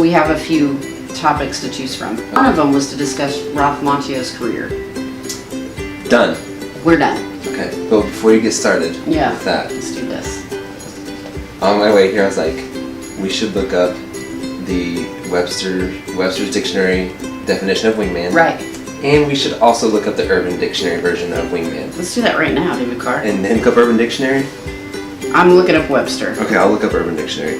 we have a few topics to choose from. One of them was to discuss Ralph Macchio's career. Done. We're done. Okay, but before you get started with that, let's do this. On my way here, I was like, we should look up the Webster's Dictionary definition of wingman. Right. And we should also look up the Urban Dictionary version of wingman. Let's do that right now, David Carr. And then look up Urban Dictionary? I'm looking up Webster. Okay, I'll look up Urban Dictionary.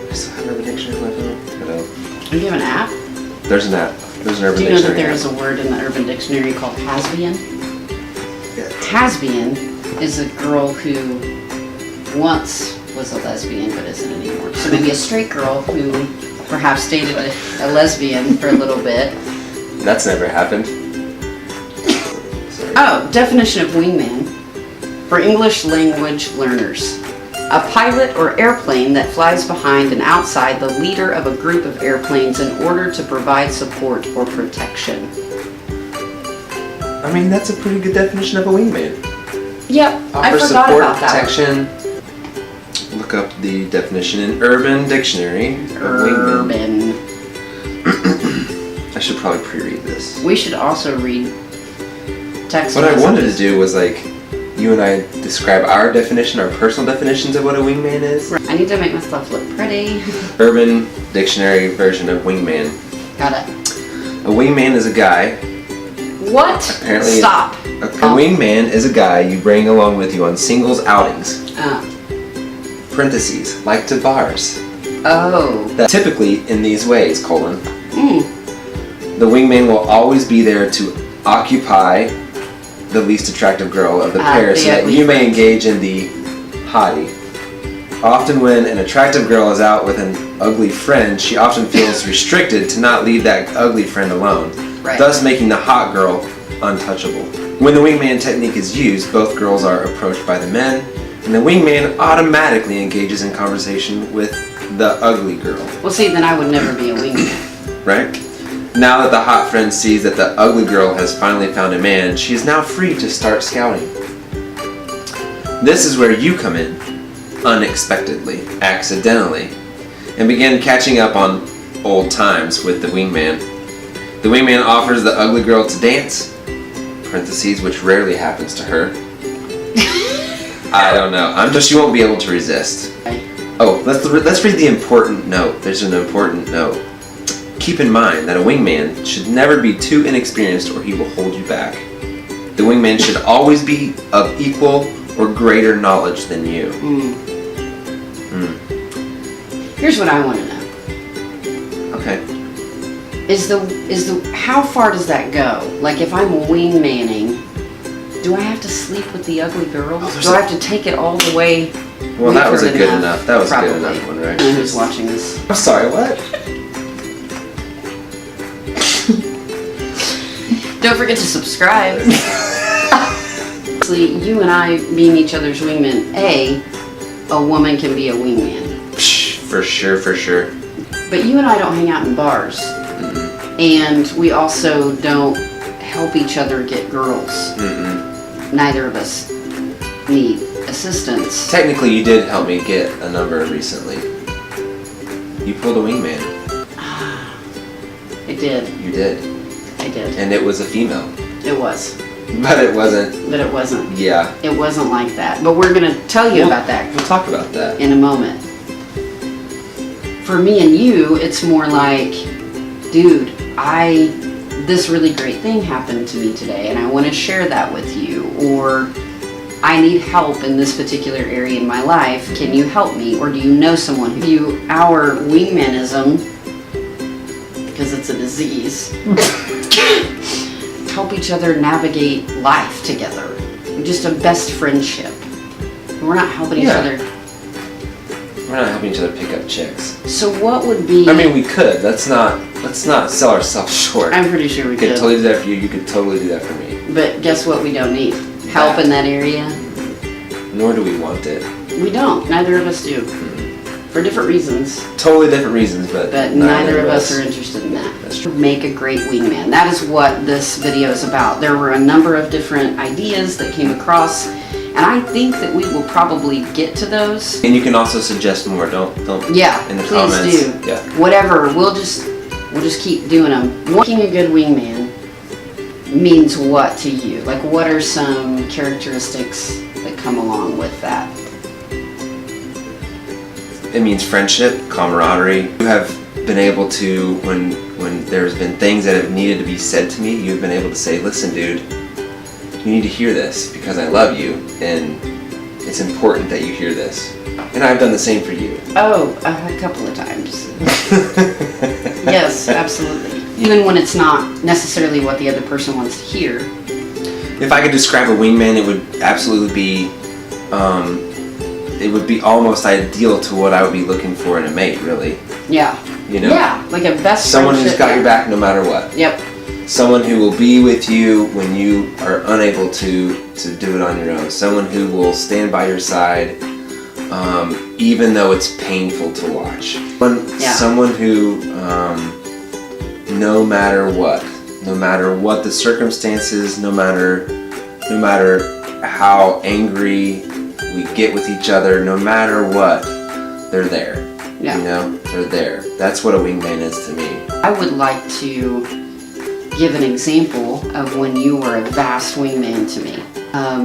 I still have Urban Dictionary on my phone? I don't. Do you have an app? There's an app. There's an Urban Dictionary. Do you know that there is a word in the Urban Dictionary called hasbian? Yeah. Hasbian is a girl who once was a lesbian but isn't anymore. So maybe a straight girl who perhaps dated a lesbian for a little bit. That's never happened. Sorry. Oh, definition of wingman for English language learners. A pilot or airplane that flies behind and outside the leader of a group of airplanes in order to provide support or protection. I mean, that's a pretty good definition of a wingman. Yep, I Offer forgot support, about that. protection. Look up the definition in Urban Dictionary of wingman. I should probably pre-read this. We should also read text What messages. I wanted to do was like, you and I describe our definition, our personal definitions of what a wingman is. I need to make myself look pretty. Urban Dictionary version of wingman. Got it. A wingman is a guy. What? Apparently, Stop. A wingman is a guy you bring along with you on singles outings. Parentheses, like to bars. Oh. That typically in these ways, colon. Mm. The wingman will always be there to occupy the least attractive girl of the pair so that you may engage in the hottie. Often when an attractive girl is out with an ugly friend, she often feels restricted to not leave that ugly friend alone, thus making the hot girl untouchable. When the wingman technique is used, both girls are approached by the men, and the wingman automatically engages in conversation with the ugly girl. Well, see, then I would never be a wingman. Right? Now that the hot friend sees that the ugly girl has finally found a man, she is now free to start scouting. This is where you come in, unexpectedly, accidentally, and begin catching up on old times with the wingman. The wingman offers the ugly girl to dance, parentheses, which rarely happens to her. I don't know. She won't be able to resist. Oh, let's read the important note. There's an important note. Keep in mind that a wingman should never be too inexperienced or he will hold you back. The wingman should always be of equal or greater knowledge than you. Here's what I want to know. Okay. How far does that go? Like if I'm wingmanning, do I have to sleep with the ugly girl? Do I have to take it all the way? Well, that was a good enough. That was a good enough one, right? I don't know who's watching this. I'm sorry, what? Don't forget to subscribe. Actually, you and I being each other's wingmen, a woman can be a wingman. For sure, for sure. But you and I don't hang out in bars. And we also don't help each other get girls. Neither of us need assistance. Technically, you did help me get a number recently. You pulled a wingman. I did. You did. I did. And it was a female. It was. But it wasn't. But it wasn't. Yeah. It wasn't like that. But we're going to tell you about that. We'll talk about that in a moment. For me and you, it's more like, dude, this really great thing happened to me today and I want to share that with you, or I need help in this particular area in my life. Can you help me? Or do you know someone who our wingmanism, because it's a disease, help each other navigate life together. Just a best friendship. We're not helping each other. We're not helping each other pick up chicks. So what would be... I mean, we could. Let's not sell ourselves short. I'm pretty sure we could. I could totally do that for you. You could totally do that for me. But guess what we don't need? Help in that area. Nor do we want it. We don't. Neither of us do. For different reasons. Totally different reasons, but neither of us are interested in that. That's true. Make a great wingman. That is what this video is about. There were a number of different ideas that came across, And I think that we will probably get to those. And you can also suggest more. Don't. Yeah, in the please comments. do. Yeah. Whatever. We'll just keep doing them. Making a good wingman means what to you? Like, what are some characteristics that come along with that? It means friendship, camaraderie. You have been able to, when there's been things that have needed to be said to me, you've been able to say, listen, dude, you need to hear this because I love you and it's important that you hear this. And I've done the same for you. Oh, a couple of times. Yes, absolutely. Even when it's not necessarily what the other person wants to hear. If I could describe a wingman, it would absolutely be, it would be almost ideal to what I would be looking for in a mate, really. Yeah. You know? Yeah, like a best Someone who's friendship. got your back no matter what. Yep. Someone who will be with you when you are unable to do it on your own. Someone who will stand by your side, even though it's painful to watch. Someone who, no matter what the circumstances, no matter how angry we get with each other, no matter what, they're there. Yeah. You know, they're there. That's what a wingman is to me. I would like to give an example of when you were a vast wingman to me.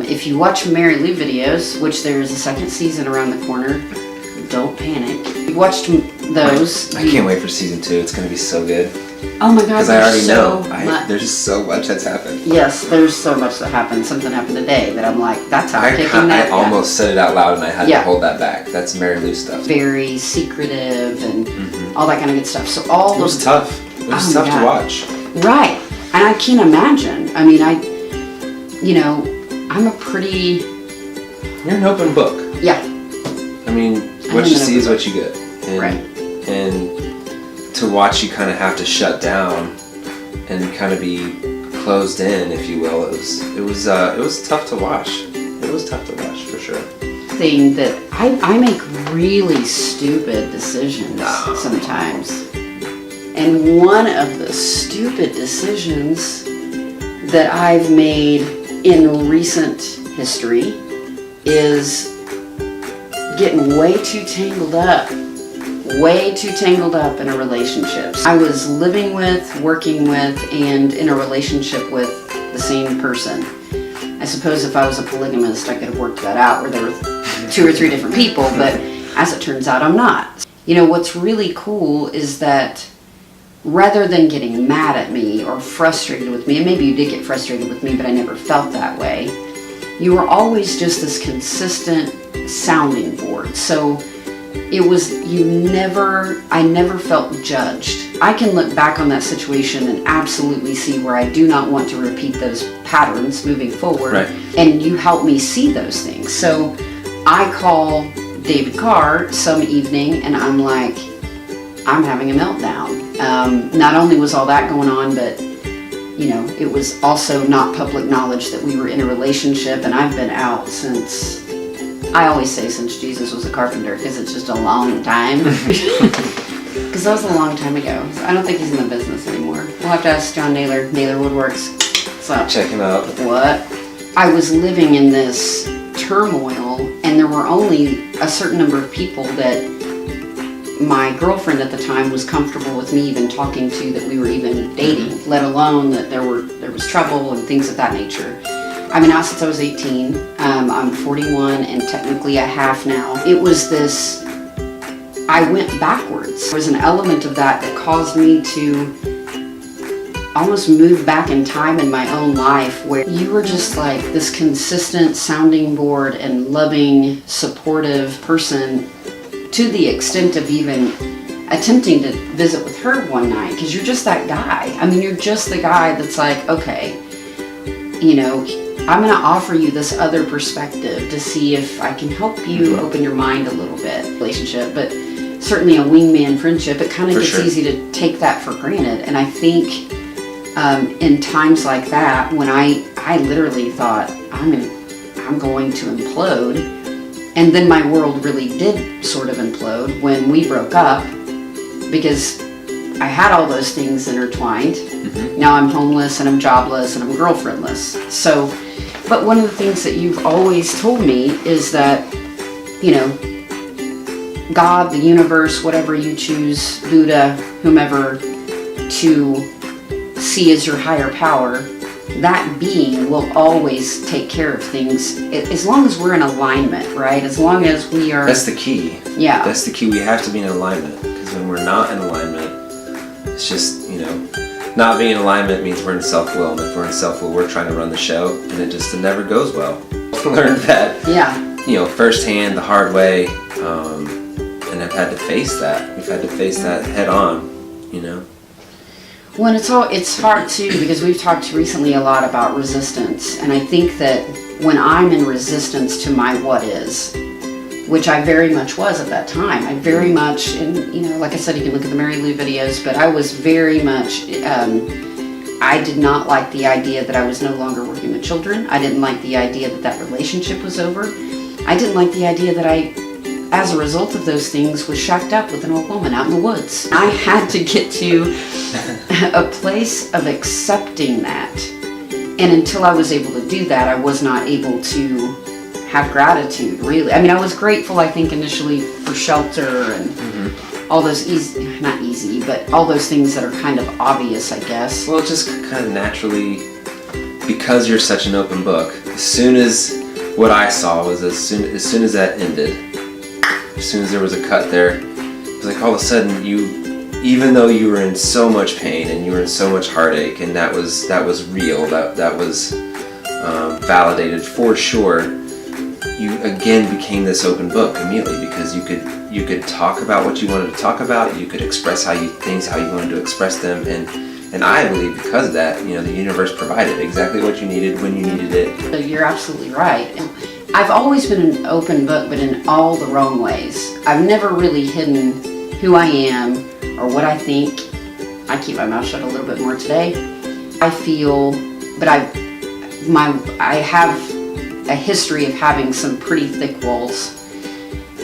If you watch Mary Lou videos, which there is a second season around the corner, don't panic. You watched those. I can't wait for season 2. It's going to be so good. Oh my God, because I already know. much. There's so much that's happened. Yes, there's so much that happened. Something happened today that I'm like, that's how I'm taking that. I almost said it out loud and I had Yeah. to hold that back. That's Mary Lou stuff. Very secretive and all that kind of good stuff. So all It was those tough. It was Oh my tough to God. watch. Right. And I can't imagine. I mean, I'm a pretty, You're an open book. yeah, I mean, what I'm you an see open is what you get. And, Right. And to watch you kind of have to shut down and kind of be closed in, if you will, it was tough to watch. It was tough to watch for sure. thing that I make really stupid decisions sometimes. And one of the stupid decisions that I've made in recent history is getting way too tangled up in a relationship. I was living with, working with, and in a relationship with the same person. I suppose if I was a polygamist, I could have worked that out where there were 2 or 3 different people, but as it turns out, I'm not. You know, what's really cool is that rather than getting mad at me or frustrated with me, and maybe you did get frustrated with me, but I never felt that way, you were always just this consistent sounding board. So I never felt judged. I can look back on that situation and absolutely see where I do not want to repeat those patterns moving forward. Right. And you help me see those things. So I call David Carr some evening and I'm like, I'm having a meltdown. Not only was all that going on, but it was also not public knowledge that we were in a relationship, and I've been out since, I always say since Jesus was a carpenter, because it's just a long time. Because that was a long time ago. So I don't think he's in the business anymore. We'll have to ask John Naylor, Naylor Woodworks. So, Check him out. what? I was living in this turmoil, and there were only a certain number of people that my girlfriend at the time was comfortable with me even talking to, that we were even dating, let alone that there was trouble and things of that nature. I've been out since I was 18. I'm 41 and technically a half now. It was this, I went backwards. There was an element of that caused me to almost move back in time in my own life, where you were just like this consistent sounding board and loving, supportive person, to the extent of even attempting to visit with her one night, because you're just that guy. I mean, you're just the guy that's like, okay, I'm going to offer you this other perspective to see if I can help you open your mind a little bit. Relationship, but certainly a wingman friendship, it kind of gets easy to take that for granted. And I think in times like that, when I literally thought, I'm going to implode, and then my world really did sort of implode when we broke up, because I had all those things intertwined. Now I'm homeless and I'm jobless and I'm girlfriendless. So But one of the things that you've always told me is that, you know, God, the universe, whatever you choose, Buddha, whomever, to see as your higher power, that being will always take care of things as long as we're in alignment, right? As long as we are... That's the key. Yeah. That's the key. We have to be in alignment, because when we're not in alignment, it's just, you know, not being in alignment means we're in self-will, and if we're in self-will, we're trying to run the show, and it never goes well. Learned that, you know, firsthand, the hard way, and I've had to face that. We've had to face that head on, you know. Well, it's hard too, because we've talked recently a lot about resistance, and I think that when I'm in resistance to my what is, which I very much was at that time, I very much, and you know, like I said, you can look at the Mary Lou videos, but I was very much, I did not like the idea that I was no longer working with children. I didn't like the idea that that relationship was over. I didn't like the idea that I, as a result of those things, was shacked up with an old woman out in the woods. I had to get to a place of accepting that. And until I was able to do that, I was not able to have gratitude, really. I mean, I was grateful, I think, initially for shelter and all those not easy, but all those things that are kind of obvious, I guess. Well, just kind of naturally, because you're such an open book, as soon as what I saw was as soon as that ended, as soon as there was a cut there, it was like all of a sudden even though you were in so much pain and you were in so much heartache, and that was real, that was validated for sure, you again became this open book immediately, because you could talk about what you wanted to talk about, you could express how you wanted to express them, and I believe because of that, you know, the universe provided exactly what you needed when you needed it. You're absolutely right. I've always been an open book, but in all the wrong ways. I've never really hidden who I am or what I think. I keep my mouth shut a little bit more today. I feel, but I have a history of having some pretty thick walls.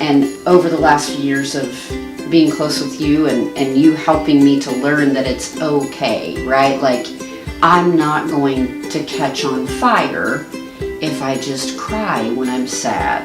And over the last few years of being close with you and you helping me to learn that it's okay, right? Like, I'm not going to catch on fire if I just cry when I'm sad.